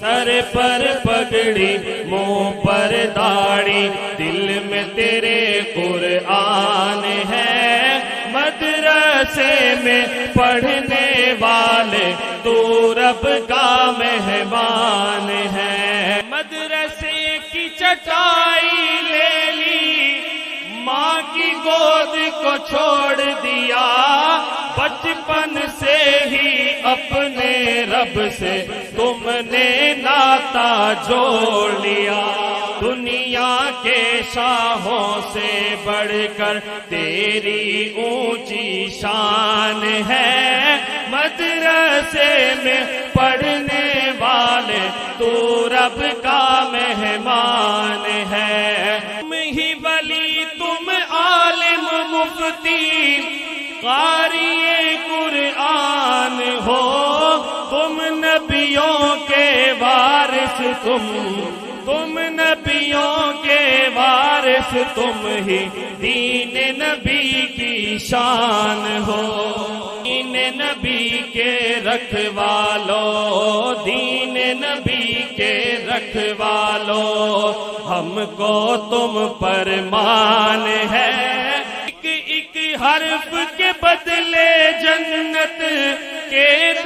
سر پر پگڑی منہ پر داڑھی، دل میں تیرے قرآن ہے، مدرسے میں پڑھنے والے تو رب کا مہمان ہے۔ مدرسے کی چٹائی لے لی، ماں کی گود کو چھوڑ دیا، بچپن سے ہی اپنے رب سے تم نے ناتا جوڑ لیا۔ دنیا کے شاہوں سے بڑھ کر تیری اونچی شان ہے، مدرسے میں پڑھنے والے تو رب کا مہمان ہے۔ تم ہی ولی، تم عالم مفتی، قاری قرآن ہو، تم نبیوں کے وارث، تم نبیوں کے وارث، تم ہی دین نبی کی شان ہو۔ دین نبی کے رکھوالو، دین نبی کے رکھوالو، ہم کو تم پر مان ہے۔ ایک ایک حرف کے بدلے جنت کے